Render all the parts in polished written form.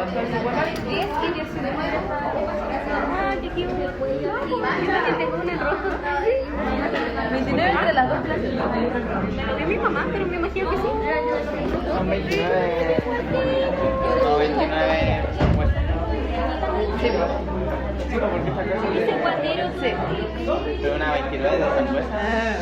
10 y 19. Ah, te equivoqué. Yo también tengo un error. 29 entre las dos clases. Es mi mamá, pero me imagino que sí. Son 29. No, 29 compuestas. Sí, pues. Sí, porque esta clase Dice es cuadrero. Sí. de una 29 de compuestas.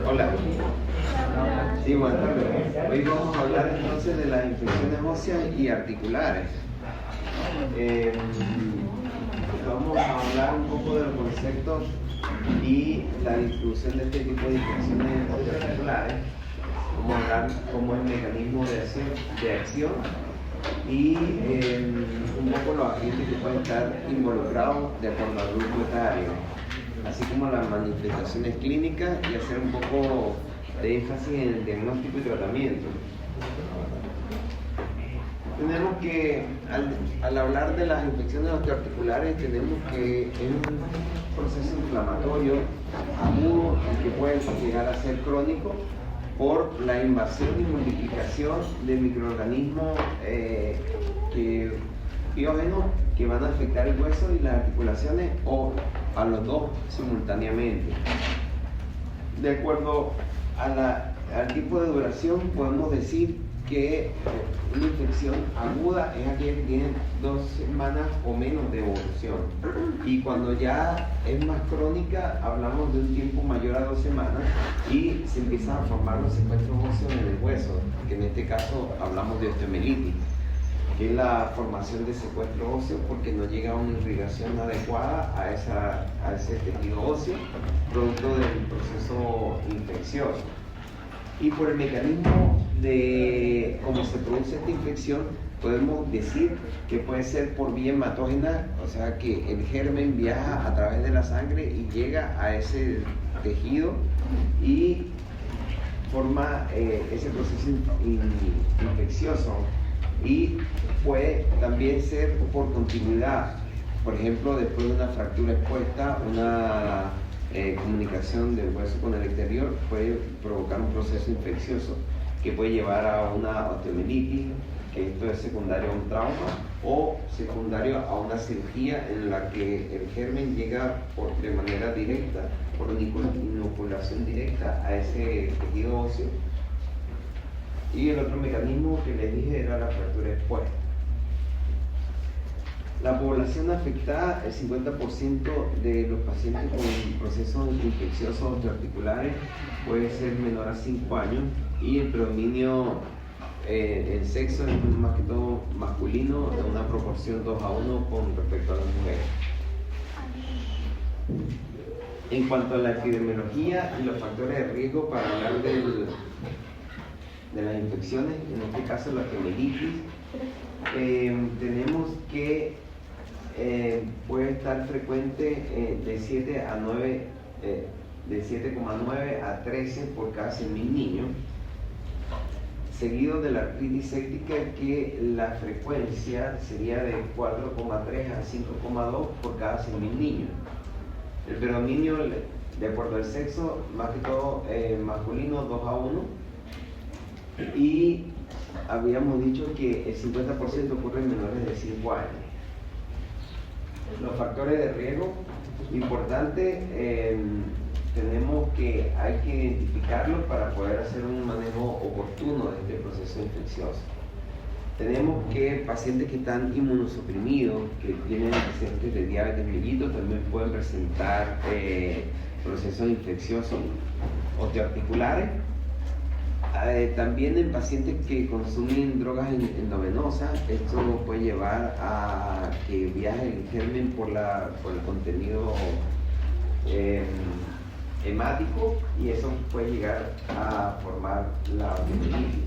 Hola. Sí, buenas tardes. Hoy vamos a hablar entonces de las infecciones óseas y articulares. Vamos a hablar un poco de los conceptos y la distribución de este tipo de infecciones articulares. Vamos a hablar cómo es el mecanismo de acción y un poco los agentes que pueden estar involucrados de acuerdo al grupo etario, así como las manifestaciones clínicas y hacer un poco de énfasis en el diagnóstico y tratamiento. Tenemos que, al hablar de las infecciones osteoarticulares, tenemos que es un proceso inflamatorio agudo y que puede llegar a ser crónico por la invasión y multiplicación de microorganismos biógenos que van a afectar el hueso y las articulaciones o a los dos simultáneamente. De acuerdo al tipo de duración, podemos decir que una infección aguda es aquella que tiene 2 semanas o menos de evolución. Y cuando ya es más crónica, hablamos de un tiempo mayor a 2 semanas y se empiezan a formar los secuestros óseos en el hueso, que en este caso hablamos de osteomielitis, que es la formación de secuestro óseo porque no llega una irrigación adecuada a ese tejido óseo, producto del proceso infeccioso. Y por el mecanismo de cómo se produce esta infección, podemos decir que puede ser por vía hematógena, o sea que el germen viaja a través de la sangre y llega a ese tejido y forma ese proceso infeccioso. Y puede también ser por continuidad, por ejemplo, después de una fractura expuesta, una comunicación del hueso con el exterior puede provocar un proceso infeccioso que puede llevar a una osteomielitis, que esto es secundario a un trauma o secundario a una cirugía en la que el germen llega de manera directa, por inoculación directa a ese tejido óseo. Y el otro mecanismo que les dije era la fractura expuesta. La población afectada, el 50% de los pacientes con procesos infecciosos osteoarticulares puede ser menor a 5 años y el predominio en sexo es más que todo masculino, en una proporción 2 a 1 con respecto a las mujeres. En cuanto a la epidemiología y los factores de riesgo para hablar de las infecciones, en este caso la osteomielitis, tenemos que puede estar frecuente de 7 a 9, de 7,9 a 13 por cada 100.000 niños, seguido de la artritis séptica, que la frecuencia sería de 4,3 a 5,2 por cada 100.000 niños. El predominio, de acuerdo al sexo, más que todo masculino, 2 a 1, y habíamos dicho que el 50% ocurre en menores de 5 años. Los factores de riesgo, importante, tenemos que hay que identificarlos para poder hacer un manejo oportuno de este proceso infeccioso. Tenemos que pacientes que están inmunosuprimidos, que tienen antecedentes de diabetes mellitus, también pueden presentar procesos infecciosos osteoarticulares. También en pacientes que consumen drogas endovenosas, esto puede llevar a que viaje el germen por el contenido hemático y eso puede llegar a formar la osteomielitis.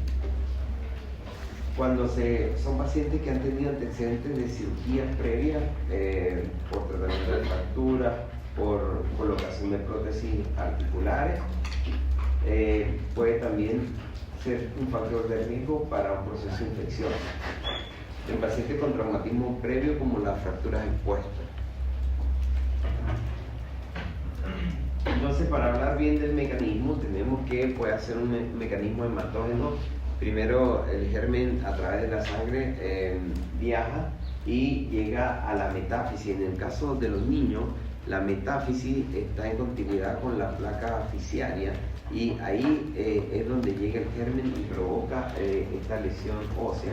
Cuando son pacientes que han tenido antecedentes de cirugías previas por tratamiento de fracturas, por colocación de prótesis articulares, puede también ser un factor de riesgo para un proceso infeccioso. En pacientes con traumatismo previo como las fracturas expuestas. Entonces, para hablar bien del mecanismo, tenemos que puede hacer un mecanismo hematógeno. Primero, el germen a través de la sangre viaja y llega a la metáfisis. En el caso de los niños, la metáfisis está en continuidad con la placa fasciaria y ahí es donde llega el germen y provoca esta lesión ósea.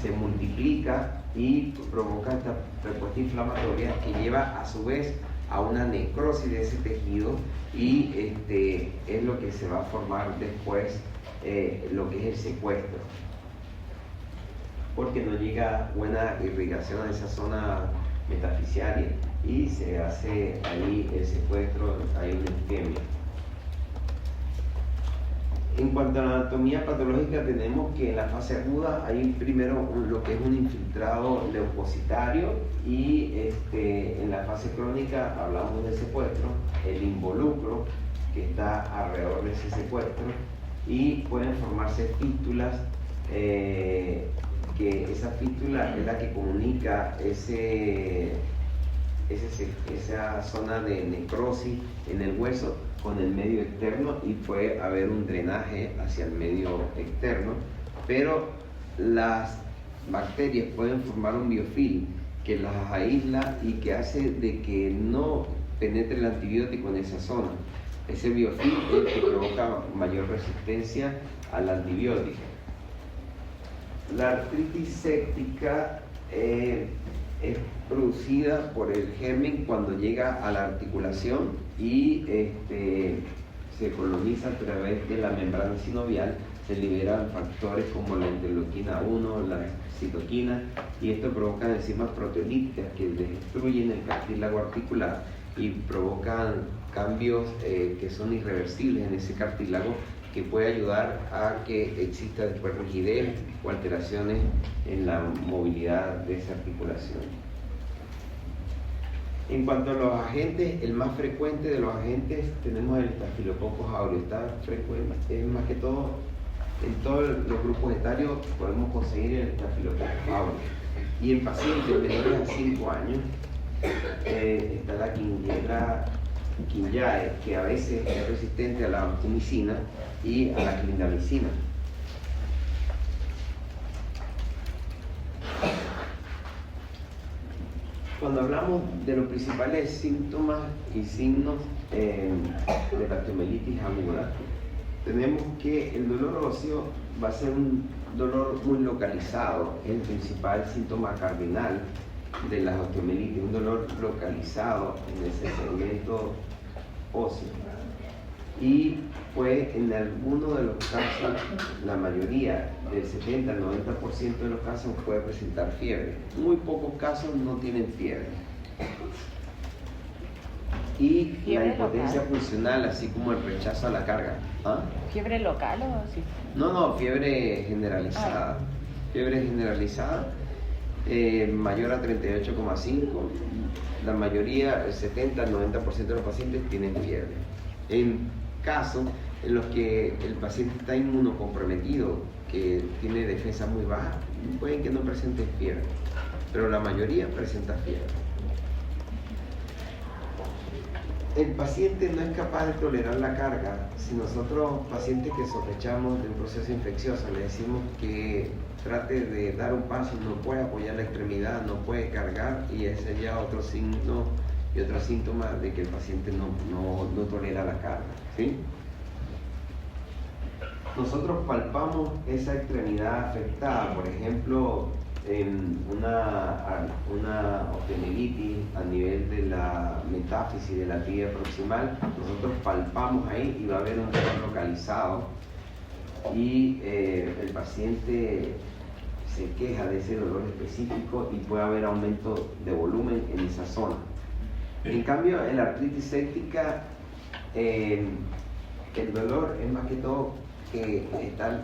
Se multiplica y provoca esta respuesta inflamatoria que lleva a su vez a una necrosis de ese tejido y es lo que se va a formar después lo que es el secuestro, porque no llega buena irrigación a esa zona metafisiaria y se hace ahí el secuestro, hay una isquemia. En cuanto a la anatomía patológica, tenemos que en la fase aguda hay primero lo que es un infiltrado leucocitario y en la fase crónica hablamos del secuestro, el involucro que está alrededor de ese secuestro y pueden formarse fístulas, que esa fístula es la que comunica esa zona de necrosis en el hueso con el medio externo y puede haber un drenaje hacia el medio externo, pero las bacterias pueden formar un biofilm que las aísla y que hace de que no penetre el antibiótico en esa zona. Ese biofilm es el que provoca mayor resistencia al antibiótico. La artritis séptica es producida por el germen cuando llega a la articulación y se coloniza a través de la membrana sinovial, se liberan factores como la interleuquina 1, la citoquina, y esto provoca enzimas proteolíticas que destruyen el cartílago articular y provocan cambios que son irreversibles en ese cartílago, que puede ayudar a que exista después rigidez o alteraciones en la movilidad de esa articulación. En cuanto a los agentes, el más frecuente de los agentes tenemos el Staphylococcus aureus. Está frecuente, es más que todo, en todos los grupos etarios podemos conseguir el Staphylococcus aureus. Y en pacientes menores a 5 años está la Klebsiella quinyae, que a veces es resistente a la vancomicina y a la clindamicina. Cuando hablamos de los principales síntomas y signos de la osteomielitis aguda, tenemos que el dolor óseo va a ser un dolor muy localizado, es el principal síntoma cardinal de la osteomielitis, un dolor localizado en ese segmento óseo. Y pues en algunos de los casos, la mayoría, del 70 al 90% de los casos puede presentar fiebre. Muy pocos casos no tienen fiebre. Y ¿Fiebre la impotencia local? funcional, así como el rechazo a la carga. ¿Ah? ¿Fiebre local o sí? No, fiebre generalizada. Fiebre generalizada, mayor a 38,5. La mayoría, el 70 al 90% de los pacientes tienen fiebre. En casos en los que el paciente está inmunocomprometido, que tiene defensa muy baja, pueden que no presenten fiebre, pero la mayoría presenta fiebre. El paciente no es capaz de tolerar la carga. Si nosotros, pacientes que sospechamos de un proceso infeccioso, le decimos que trate de dar un paso, no puede apoyar la extremidad, no puede cargar, y ese sería otro signo y otro síntoma de que el paciente no tolera la carga, ¿sí? Nosotros palpamos esa extremidad afectada, por ejemplo, en una osteomielitis a nivel de la metáfisis de la tibia proximal. Nosotros palpamos ahí y va a haber un dolor localizado y el paciente se queja de ese dolor específico y puede haber aumento de volumen en esa zona. En cambio, en la artritis séptica, el dolor es más que todo que está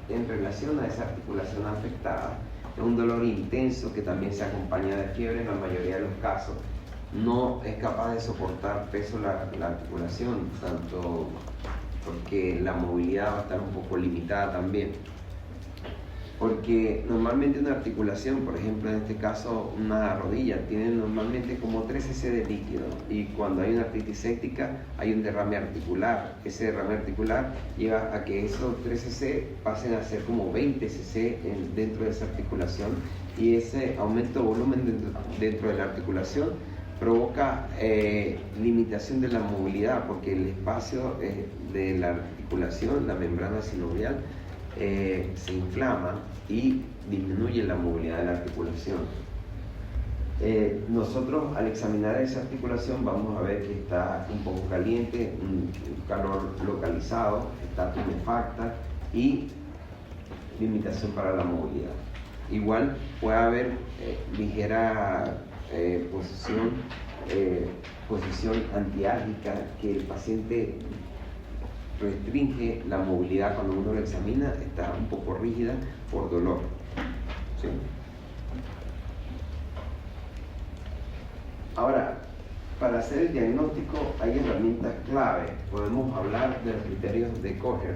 en relación a esa articulación afectada. Es un dolor intenso que también se acompaña de fiebre en la mayoría de los casos. No es capaz de soportar peso la articulación, tanto porque la movilidad va a estar un poco limitada también. Porque normalmente una articulación, por ejemplo en este caso una rodilla, tiene normalmente como 3 cc de líquido, y cuando hay una artritis séptica hay un derrame articular. Ese derrame articular lleva a que esos 3 cc pasen a ser como 20 cc dentro de esa articulación, y ese aumento de volumen dentro de la articulación provoca limitación de la movilidad, porque el espacio de la articulación, la membrana sinovial, se inflama y disminuye la movilidad de la articulación. Nosotros al examinar esa articulación vamos a ver que está un poco caliente, un calor localizado, está tumefacta y limitación para la movilidad. Igual puede haber ligera posición antiálgica, que el paciente restringe la movilidad cuando uno lo examina, está un poco rígida por dolor. ¿Sí? Ahora, para hacer el diagnóstico hay herramientas clave. Podemos hablar de los criterios de Kocher,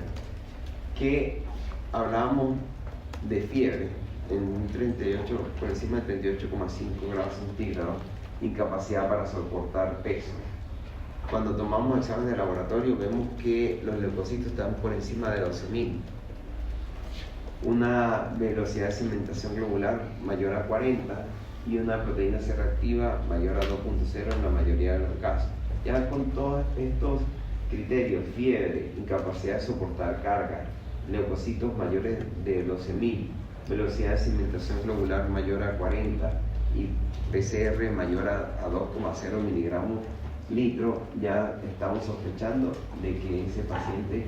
que hablábamos de fiebre en un 38, por encima de 38,5 grados centígrados, incapacidad para soportar peso. Cuando tomamos exámenes de laboratorio vemos que los leucocitos están por encima de 12.000. Una velocidad de segmentación globular mayor a 40 y una proteína C reactiva mayor a 2.0 en la mayoría de los casos. Ya con todos estos criterios, fiebre, incapacidad de soportar carga, leucocitos mayores de 12.000, velocidad de segmentación globular mayor a 40 y PCR mayor a 2,0 miligramos litro, ya estamos sospechando de que ese paciente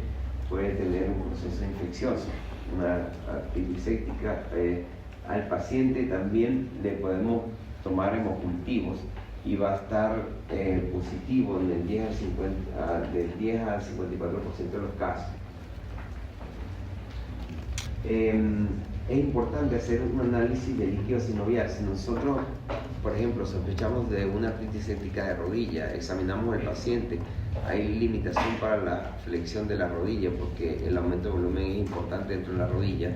puede tener un proceso infeccioso, una artritis séptica. Al paciente también le podemos tomar hemocultivos y va a estar positivo en el 10 del 10 al 54% de los casos. Es importante hacer un análisis de líquido sinovial. Si nosotros, por ejemplo, sospechamos de una artritis séptica de rodilla, examinamos al paciente, hay limitación para la flexión de la rodilla porque el aumento de volumen es importante dentro de la rodilla.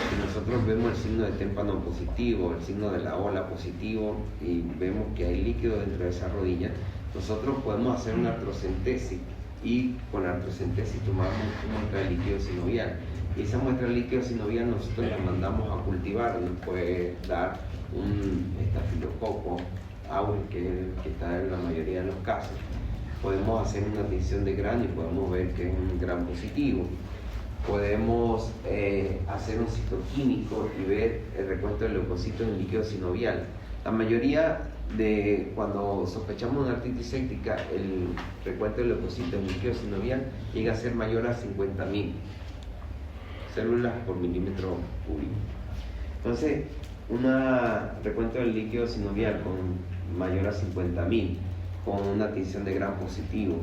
Si nosotros vemos el signo de témpano positivo, el signo de la ola positivo y vemos que hay líquido dentro de esa rodilla, nosotros podemos hacer una artrocentesis y con la artrocentesis tomamos una muestra de líquido sinovial. Y esa muestra de líquido sinovial nosotros la mandamos a cultivar, nos puede dar un estafilococo aureus, que está en la mayoría de los casos. Podemos hacer una tinción de grano y podemos ver que es un gran positivo. Podemos hacer un citoquímico y ver el recuento de leucocitos en líquido sinovial. La mayoría de cuando sospechamos una artritis séptica, el recuento de leucocitos en líquido sinovial llega a ser mayor a 50.000 células por milímetro cúbico. Entonces, un recuento del líquido sinovial con mayor a 50.000, con una tinción de gran positivo,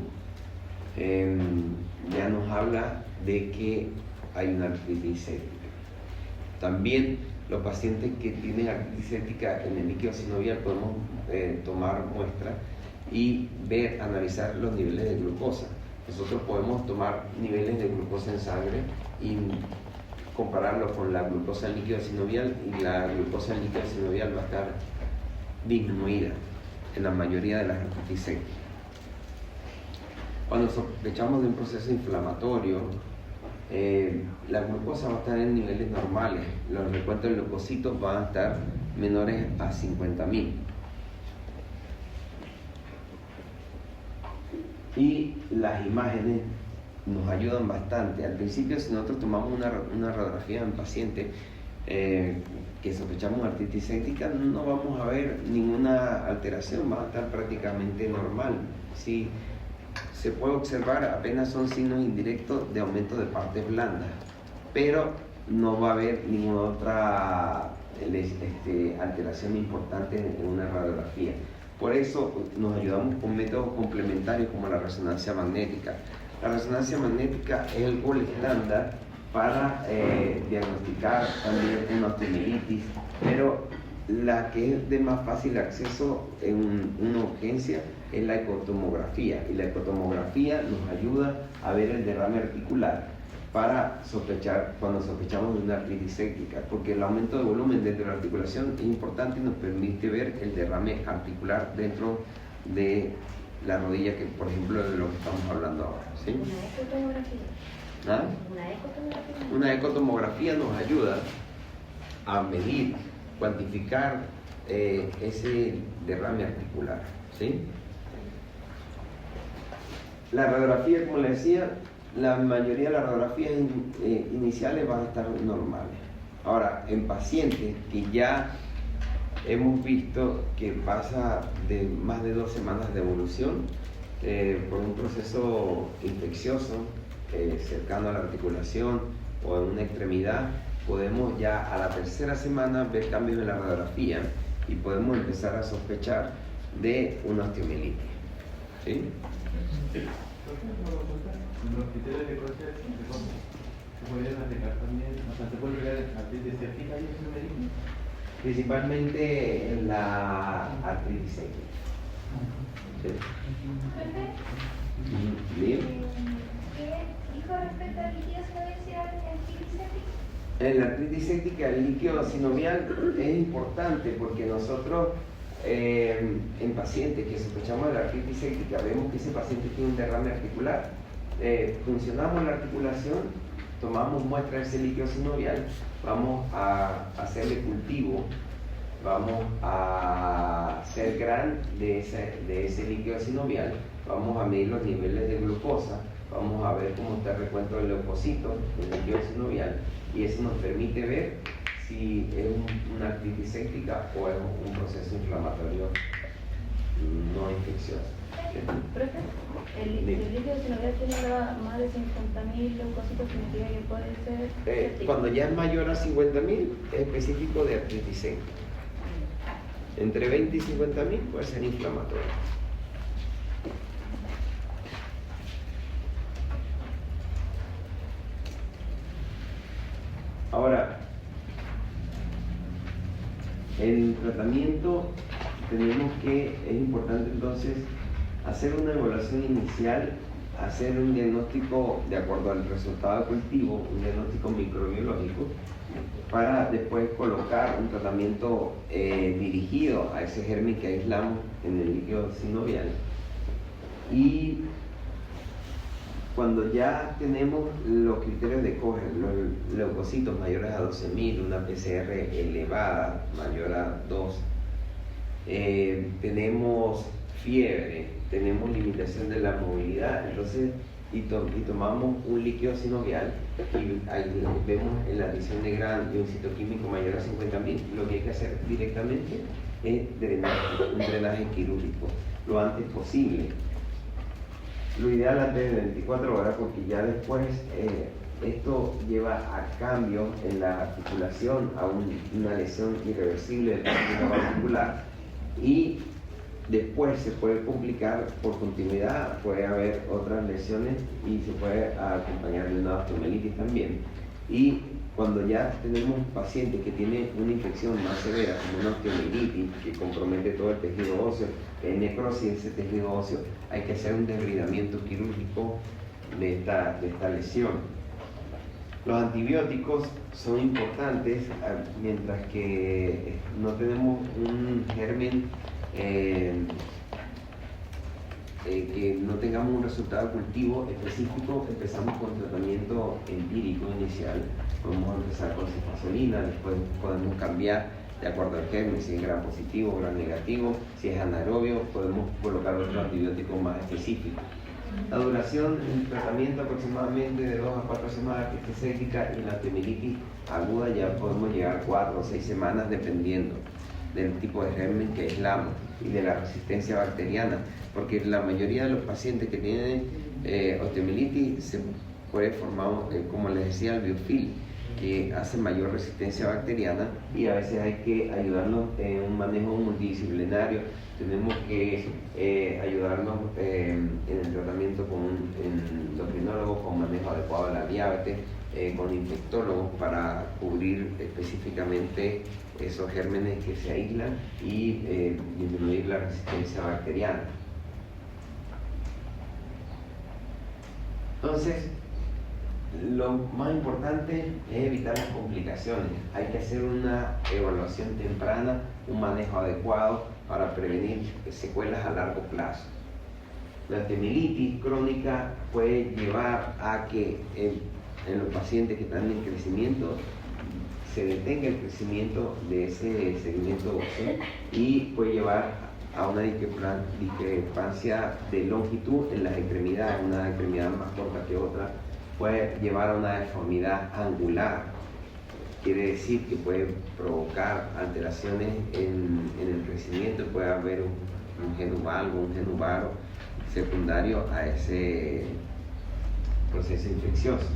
ya nos habla de que hay una artritis séptica. También los pacientes que tienen artritis séptica en el líquido sinovial podemos tomar muestra y ver, analizar los niveles de glucosa. Nosotros podemos tomar niveles de glucosa en sangre y compararlo con la glucosa en líquido sinovial, y la glucosa en líquido sinovial va a estar disminuida en la mayoría de las artritis sépticas. Cuando sospechamos de un proceso inflamatorio, la glucosa va a estar en niveles normales, los recuentos de leucocitos van a estar menores a 50.000. Y las imágenes nos ayudan bastante. Al principio, si nosotros tomamos una radiografía en paciente que sospechamos artritis séptica, no vamos a ver ninguna alteración, va a estar prácticamente normal. Si se puede observar, apenas son signos indirectos de aumento de partes blandas, pero no va a haber ninguna otra alteración importante en una radiografía. Por eso nos ayudamos con métodos complementarios como la resonancia magnética. La resonancia magnética es el gol estándar para diagnosticar también una osteomielitis, pero la que es de más fácil acceso en una urgencia es la ecotomografía, y la ecotomografía nos ayuda a ver el derrame articular para sospechar, cuando sospechamos de una artritis séptica, porque el aumento de volumen dentro de la articulación es importante y nos permite ver el derrame articular dentro de la rodilla, que por ejemplo es de lo que estamos hablando ahora, ¿sí? Una ecotomografía. ¿Ah? Una ecotomografía. Una ecotomografía nos ayuda a medir, cuantificar ese derrame articular, ¿sí? La radiografía, como les decía, la mayoría de las radiografías iniciales van a estar normales. Ahora, en pacientes que ya hemos visto que pasa de más de 2 semanas de evolución por un proceso infeccioso cercano a la articulación o en una extremidad, podemos ya a la 3ª semana ver cambios en la radiografía y podemos empezar a sospechar de una osteomielitis, ¿sí? Los criterios de cáncer se pueden aplicar también, o sea, se puede ver artritis séptica y osteomielitis. Principalmente en la artritis séptica. ¿Sí? Bien. ¿Qué dijo respecto al líquido sinovial en artritis séptica? En la artritis séptica el líquido sinovial es importante porque nosotros en pacientes que sospechamos de la artritis séptica vemos que ese paciente tiene un derrame articular. Funcionamos la articulación, tomamos muestra de ese líquido sinovial, vamos a hacerle cultivo, vamos a hacer gran de ese líquido sinovial, vamos a medir los niveles de glucosa, vamos a ver cómo está el recuento de leucocitos en el líquido sinovial, y eso nos permite ver si es una artritis séptica o es un proceso inflamatorio no infeccioso. Profe, el líquido sinovial tiene más de 50.000 leucocitos, significa que puede ser séptico. Cuando ya es mayor a 50.000 es específico de artritis séptica. Entre 20 y 50.000 puede ser inflamatorio. Ahora, el tratamiento es importante entonces hacer una evaluación inicial, hacer un diagnóstico de acuerdo al resultado de cultivo, un diagnóstico microbiológico, para después colocar un tratamiento dirigido a ese germen que aislamos en el líquido sinovial. Y cuando ya tenemos los criterios de Cohen, los leucocitos mayores a 12.000, una PCR elevada, mayor a 2, tenemos fiebre, tenemos limitación de la movilidad, entonces y tomamos un líquido sinovial y ahí vemos en la adición de Gram y un citoquímico mayor a 50.000, lo que hay que hacer directamente es un drenaje quirúrgico lo antes posible. Lo ideal antes de 24 horas, porque ya después esto lleva a cambios en la articulación, a una lesión irreversible del tejido articular, y después se puede complicar por continuidad, puede haber otras lesiones y se puede acompañar de una osteomielitis también. Y cuando ya tenemos pacientes que tienen una infección más severa, como una osteomielitis, que compromete todo el tejido óseo, que hay necrosis de ese tejido óseo, hay que hacer un debridamiento quirúrgico de esta lesión. Los antibióticos son importantes mientras que no tenemos un germen que no tengamos un resultado de cultivo específico. Empezamos con tratamiento empírico inicial, podemos empezar con cefazolina, después podemos cambiar de acuerdo al germen, si es gram positivo, gram negativo, si es anaerobio, podemos colocar otro antibiótico más específico. La duración del tratamiento aproximadamente de 2 a 4 semanas, que es séptica, y la osteomielitis aguda ya podemos llegar a 4 o 6 semanas dependiendo del tipo de germen que aislamos y de la resistencia bacteriana, porque la mayoría de los pacientes que tienen osteomielitis se puede formar, como les decía, el biofil, que hacen mayor resistencia bacteriana, y a veces hay que ayudarlos en un manejo multidisciplinario. Tenemos que ayudarlos en el tratamiento con un endocrinólogo, con manejo adecuado de la diabetes, con infectólogos para cubrir específicamente esos gérmenes que se aíslan y disminuir la resistencia bacteriana. Entonces, lo más importante es evitar las complicaciones. Hay que hacer una evaluación temprana, un manejo adecuado para prevenir secuelas a largo plazo. La osteomielitis crónica puede llevar a que en los pacientes que están en crecimiento se detenga el crecimiento de ese segmento óseo y puede llevar a una discrepancia de longitud en las extremidades, una extremidad más corta que otra, puede llevar a una deformidad angular. Quiere decir que puede provocar alteraciones en el crecimiento, puede haber un genuvalgo, un genuvaro secundario a ese proceso infeccioso,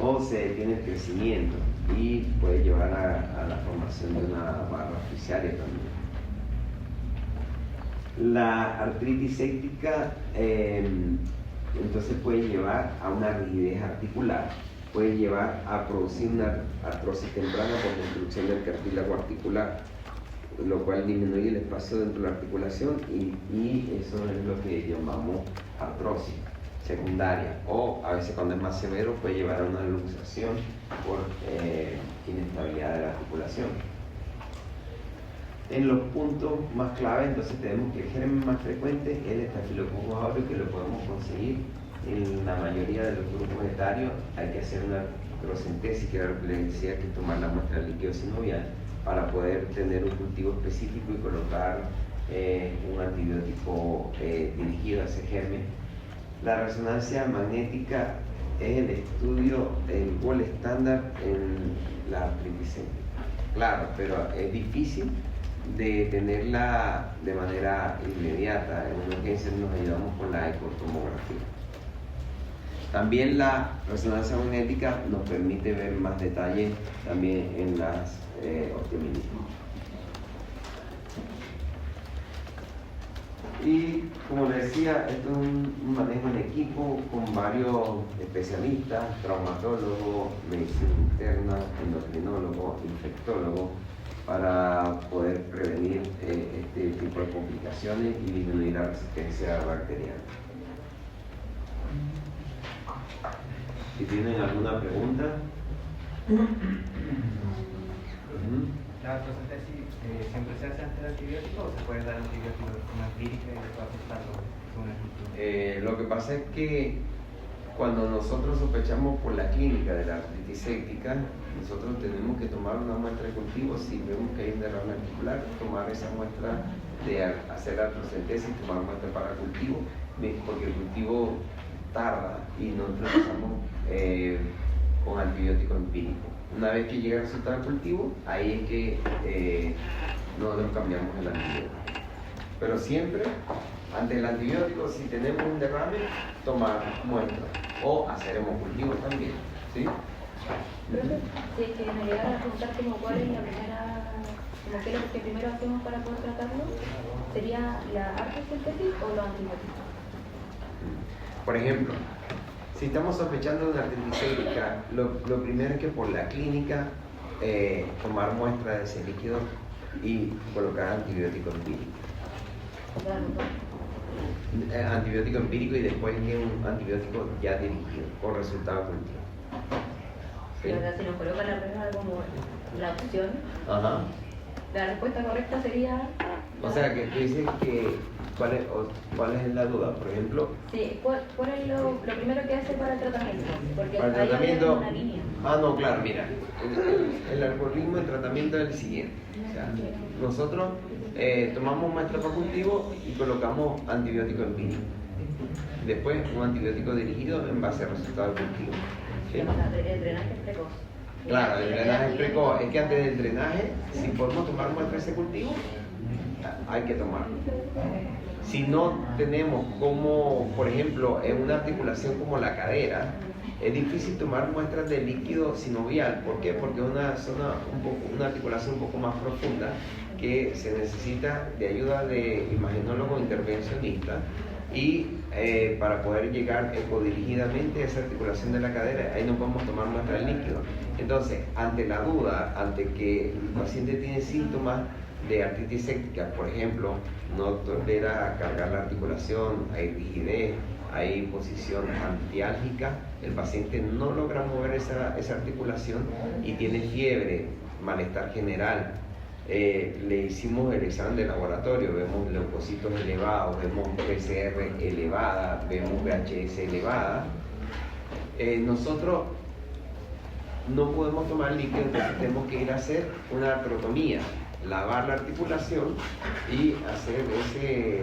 o se detiene el crecimiento y puede llevar a la formación de una barra oficiaria también. La artritis séptica entonces puede llevar a una rigidez articular, puede llevar a producir una artrosis temprana por destrucción del cartílago articular, lo cual disminuye el espacio dentro de la articulación y eso es lo que llamamos artrosis secundaria, o a veces cuando es más severo puede llevar a una luxación por inestabilidad de la articulación. En los puntos más clave, entonces tenemos que el germen más frecuente es el Staphylococcus aureus, que lo podemos conseguir en la mayoría de los grupos etarios. Hay que hacer una microcentesis, que era lo que les decía, que tomar la muestra de líquido sinovial para poder tener un cultivo específico y colocar un antibiótico dirigido a ese germen. La resonancia magnética es el estudio, el gold estándar en la artritis séptica. Claro, pero es difícil de tenerla de manera inmediata. En una urgencia nos ayudamos con la ecotomografía. También la resonancia magnética nos permite ver más detalle también en las osteomielitis. Y como les decía, esto es un manejo en equipo con varios especialistas, traumatólogos, medicina interna, endocrinólogos, infectólogos, para poder prevenir este tipo de complicaciones y disminuir la resistencia bacteriana. Si tienen alguna pregunta. ¿La artrocentesis siempre se hace antes del antibiótico o se puede dar antibiótico de forma empírica y después ajustarlo según el cultivo? Lo que pasa es que cuando nosotros sospechamos por la clínica de la artritis séptica, nosotros tenemos que tomar una muestra de cultivo. Si vemos que hay un derrame articular, tomar esa muestra de hacer artrocentesis, tomar muestra para cultivo, porque el cultivo tarda y nosotros empezamos con antibiótico empírico. Una vez que llega el resultado del cultivo, ahí es que nosotros cambiamos el antibiótico. Pero siempre, antes del antibiótico, si tenemos un derrame, tomar muestra o hacer hemocultivo también, ¿sí? Profe, si es que me llegara a preguntar como cuál es la primera, como qué es lo que primero hacemos para poder tratarlo, ¿sería la artrocentesis o los antibióticos? Por ejemplo, si estamos sospechando de una artritis séptica, lo primero es que por la clínica tomar muestra de ese líquido y colocar antibiótico empírico. Antibiótico empírico y después que un antibiótico ya dirigido por resultado cultivo. ¿Sí? Pero si nos colocan la primera como la opción, Ajá. la respuesta correcta sería... O sea, que tú dices que ¿cuál es la duda? Por ejemplo, Sí, ¿cuál es lo primero que hace para el tratamiento? Porque para el ahí tratamiento. hay una línea. No, claro, mira, el algoritmo de tratamiento es el siguiente. O sea, nosotros tomamos muestra para cultivo y colocamos antibiótico empírico. Después un antibiótico dirigido en base al resultado del cultivo. ¿Sí? O sea, el drenaje es precoz. Claro, el drenaje es precoz. Es que antes del drenaje, si podemos tomar muestra de ese cultivo, hay que tomarlo. Si no tenemos como, por ejemplo, en una articulación como la cadera, Es difícil tomar muestras de líquido sinovial. ¿Por qué? Porque es una articulación un poco más profunda que se necesita de ayuda de imagenólogo intervencionista y para poder llegar ecodirigidamente a esa articulación de la cadera, ahí no podemos tomar muestra de líquido. Entonces, ante la duda, ante que el paciente tiene síntomas de artritis séptica, por ejemplo, no tolera cargar la articulación, hay rigidez, hay posición antiálgica, el paciente no logra mover esa articulación y tiene fiebre, malestar general. Le hicimos el examen de laboratorio, vemos leucocitos elevados, vemos PCR elevada, vemos VHS elevada. Nosotros no podemos tomar líquido, entonces tenemos que ir a hacer una artrotomía, lavar la articulación y hacer ese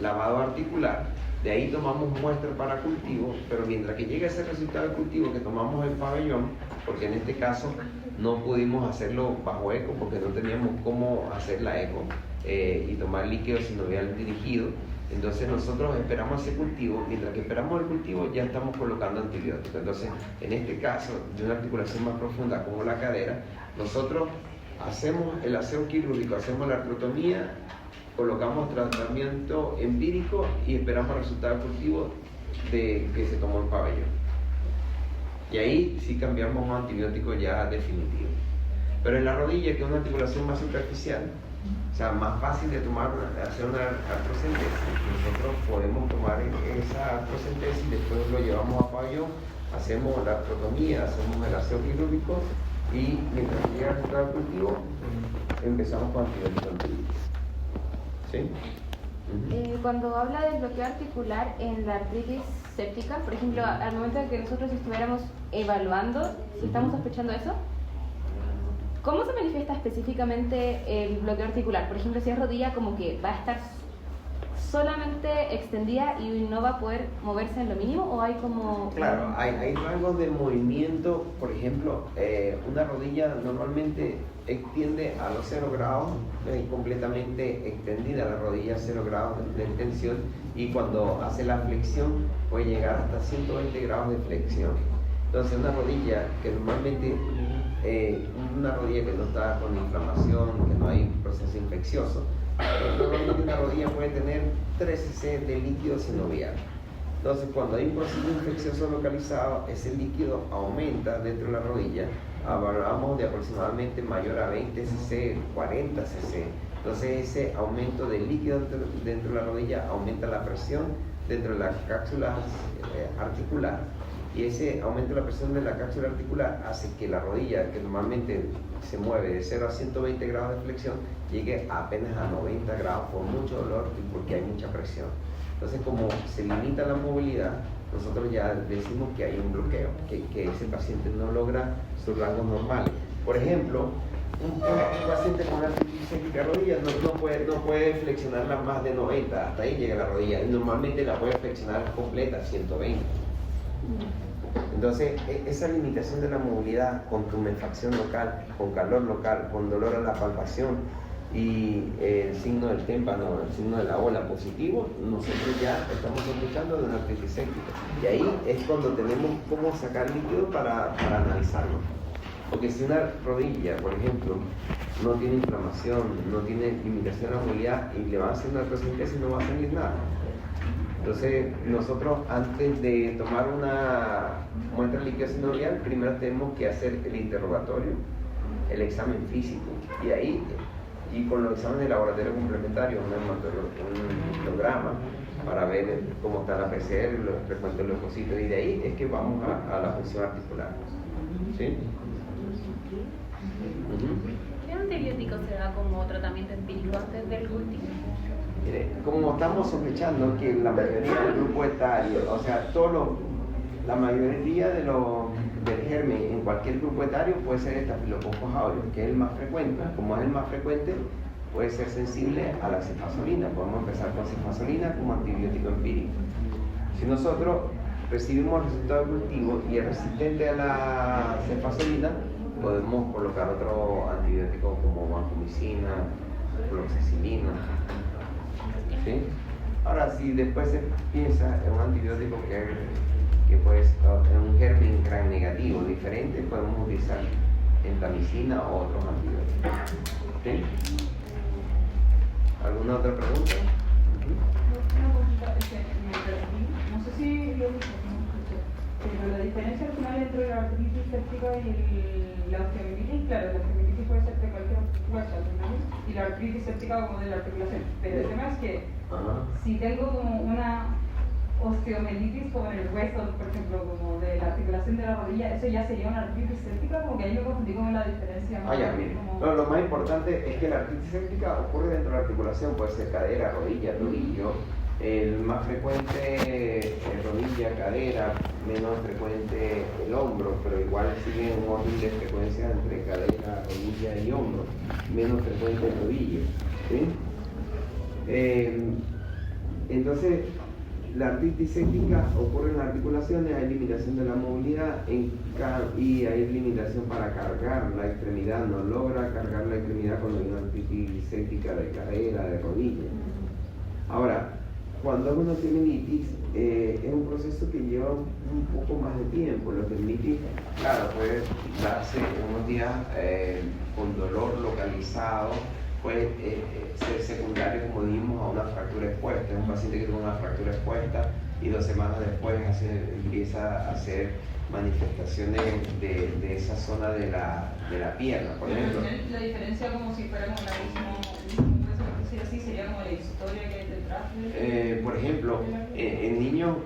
lavado articular. De ahí tomamos muestras para cultivo, pero mientras que llegue ese resultado de cultivo que tomamos el pabellón, porque en este caso no pudimos hacerlo bajo eco porque no teníamos cómo hacer la eco y tomar líquido sinovial dirigido. Entonces nosotros esperamos ese cultivo, mientras que esperamos el cultivo ya estamos colocando antibióticos. Entonces, en este caso, de una articulación más profunda como la cadera, nosotros hacemos el aseo quirúrgico, hacemos la artrotomía, colocamos tratamiento empírico y esperamos el resultado del cultivo de que se tomó el pabellón. Y ahí sí cambiamos un antibiótico ya definitivo. Pero en la rodilla, que es una articulación más superficial, o sea, más fácil de tomar, hacer una artrocentesis, nosotros podemos tomar esa artrocentesis, después lo llevamos a pabellón, hacemos la artrotomía, hacemos el aseo quirúrgico y mientras llega el resultado del cultivo, empezamos con antibiótico empírico. ¿Sí? Cuando habla del bloqueo articular en la artritis séptica, por ejemplo, al momento de que nosotros estuviéramos evaluando si estamos sospechando eso, ¿cómo se manifiesta específicamente el bloqueo articular? Por ejemplo, si es rodilla, como que va a estar solamente extendida y no va a poder moverse en lo mínimo, o hay como... Claro, hay rangos de movimiento. Por ejemplo, una rodilla normalmente extiende a los 0 grados, completamente extendida la rodilla a 0 grados de extensión, y cuando hace la flexión puede llegar hasta 120 grados de flexión. Entonces una rodilla que normalmente, una rodilla que no está con inflamación, que no hay proceso infeccioso, normalmente una rodilla puede tener 3 cc de líquido sinovial. Entonces, cuando hay un proceso infeccioso localizado, ese líquido aumenta dentro de la rodilla. Hablamos de aproximadamente mayor a 20 cc, 40 cc. Entonces, ese aumento de líquido dentro de la rodilla aumenta la presión dentro de la cápsula articular. Y ese aumento de la presión de la cápsula articular hace que la rodilla, que normalmente se mueve de 0 a 120 grados de flexión, llegue apenas a 90 grados por mucho dolor y porque hay mucha presión. Entonces, como se limita la movilidad, nosotros ya decimos que hay un bloqueo, que ese paciente no logra sus rangos normales. Por ejemplo, un paciente con una artritis séptica rodilla no puede flexionarla más de 90, hasta ahí llega la rodilla, y normalmente la puede flexionar completa, 120. Entonces, esa limitación de la movilidad con tumefacción local, con calor local, con dolor a la palpación y el signo del témpano, el signo de la ola positivo, nosotros ya estamos sospechando de una artritis séptica. Y ahí es cuando tenemos cómo sacar líquido para analizarlo. Porque si una rodilla, por ejemplo, no tiene inflamación, no tiene limitación de la movilidad y le van a hacer una artrocentesis, no va a salir nada. Entonces, nosotros antes de tomar una muestra de líquido sinovial, primero tenemos que hacer el interrogatorio, el examen físico, y ahí, y con los exámenes de laboratorio complementarios, un histograma para ver cómo está la PCR, los frecuentes leucocitos, y de ahí es que vamos a la función articular. ¿Sí? ¿Qué antibiótico se da como tratamiento empírico antes del cultivo? Mire, como estamos sospechando que la mayoría del grupo etario, o sea, la mayoría del germen en cualquier grupo etario puede ser Staphylococcus aureus, que es el más frecuente. Como es el más frecuente, puede ser sensible a la cefazolina. Podemos empezar con cefazolina como antibiótico empírico. Si nosotros recibimos el resultado del cultivo y es resistente a la cefazolina, podemos colocar otro antibiótico como vancomicina, fluoxesilina. ¿Sí? Ahora, si después se piensa en un antibiótico que es que puede ser un germen gram negativo diferente, podemos utilizar entamicina o otros antibióticos. ¿Sí? ¿Alguna otra pregunta? Una consulta, me perdí. No sé si lo dije, no escuché. Pero la diferencia al final entre la artritis séptica y la osteomielitis, claro, la osteomielitis puede ser de cualquier hueso, ¿no? Y la artritis séptica como de la articulación. Pero el tema es que si tengo como una osteomielitis como en el hueso, por ejemplo, como de la articulación de la rodilla, eso ya sería una artritis séptica, como que ahí me confundí con la diferencia. Ya, mire. No, lo más importante es que la artritis séptica ocurre dentro de la articulación, puede ser cadera, rodilla, tobillo. El más frecuente es rodilla, cadera, menos frecuente el hombro, pero igual sigue un orden de frecuencia entre cadera, rodilla y hombro, menos frecuente el tobillo. ¿Sí? Entonces, la artritis séptica ocurre en las articulaciones, hay limitación de la movilidad y hay limitación para cargar la extremidad, no logra cargar la extremidad cuando hay una artritis séptica de cadera, de rodilla. Ahora, cuando es una osteomielitis, es un proceso que lleva un poco más de tiempo. La osteomielitis, claro, puede darse unos días con dolor localizado, puede ser secundario, como dijimos, a una fractura expuesta. Es un paciente que tiene una fractura expuesta y 2 semanas después empieza a hacer manifestaciones de esa zona de la pierna, por ejemplo. La diferencia como si fuéramos la misma hueso, así sería como la historia que hay detrás. Por ejemplo, en niños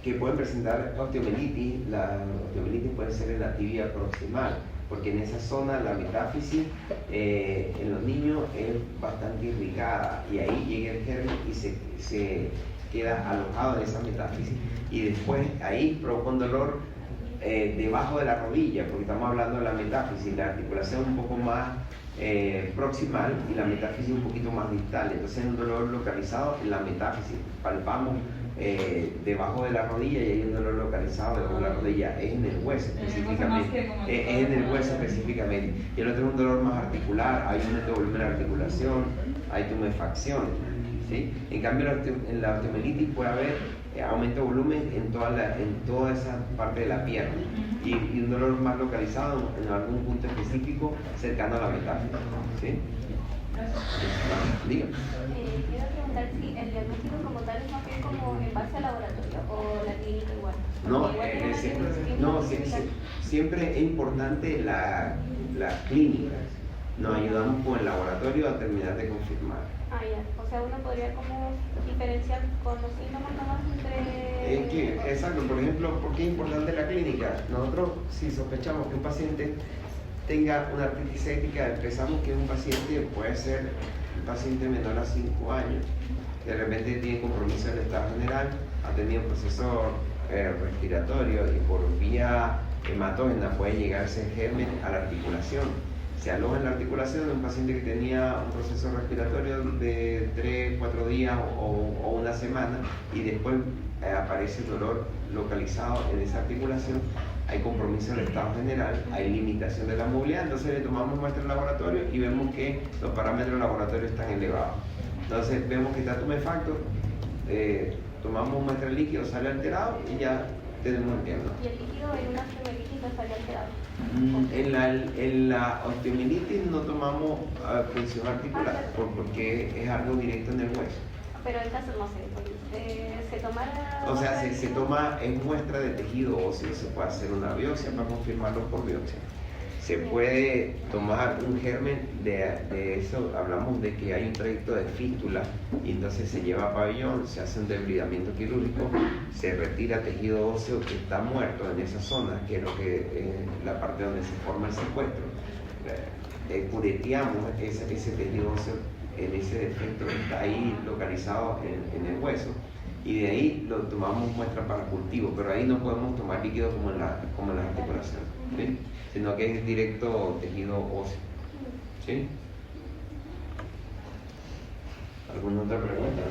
que pueden presentar osteomielitis, la osteomielitis puede ser en la tibia proximal, porque en esa zona la metáfisis en los niños es bastante irrigada y ahí llega el germen y se queda alojado en esa metáfisis y después ahí provoca un dolor debajo de la rodilla, porque estamos hablando de la metáfisis, la articulación un poco más proximal y la metáfisis un poquito más distal, entonces es un dolor localizado en la metáfisis, palpamos debajo de la rodilla y hay un dolor localizado debajo de la rodilla, es en el hueso específicamente, es en el hueso específicamente, y el otro es un dolor más articular, hay un aumento de volumen de articulación, hay tumefacciones, ¿sí? En cambio en la osteomielitis puede haber aumento de volumen en toda esa parte de la pierna y un dolor más localizado en algún punto específico cercano a la metáfisis, ¿sí? Dígame. Quiero preguntar si el diagnóstico como tal es más bien como en base al laboratorio o la clínica igual. No, siempre es importante la clínica. Nos ayudamos con el laboratorio a terminar de confirmar. Ah, ya. O sea, uno podría como diferenciar con los síntomas nomás entre... Exacto. Por ejemplo, ¿por qué es importante la clínica? Nosotros, si sospechamos que un paciente tenga una artritis séptica, pensamos que un paciente puede ser un paciente menor a 5 años. De repente tiene compromiso del estado general, ha tenido un proceso respiratorio y por vía hematógena puede llegarse germen a la articulación. Se aloja en la articulación de un paciente que tenía un proceso respiratorio de 3-4 días o una semana y después aparece el dolor localizado en esa articulación, hay compromiso del estado general, hay limitación de la movilidad, entonces le tomamos muestra al laboratorio y vemos que los parámetros del laboratorio están elevados. Entonces vemos que está tumefacto, tomamos muestra de líquido, sale alterado y ya tenemos el diagnóstico. ¿Y el líquido en una osteomielitis no sale alterado? En la osteomielitis no tomamos función articular porque es algo directo en el hueso. Pero en caso, no sé, se tomara... O sea, se toma en muestra de tejido óseo, se puede hacer una biopsia para confirmarlo por biopsia. Se puede tomar un germen de eso, hablamos de que hay un trayecto de fístula y entonces se lleva a pabellón, se hace un debridamiento quirúrgico, se retira tejido óseo que está muerto en esa zona, que es lo que es la parte donde se forma el secuestro. Cureteamos ese tejido óseo en ese defecto que está ahí localizado en el hueso y de ahí lo tomamos muestra para cultivo, pero ahí no podemos tomar líquido como en la articulación, ¿sí? Sino que es directo tejido óseo, ¿sí? ¿Alguna otra pregunta?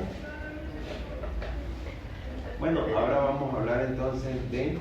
Bueno, ahora vamos a hablar entonces de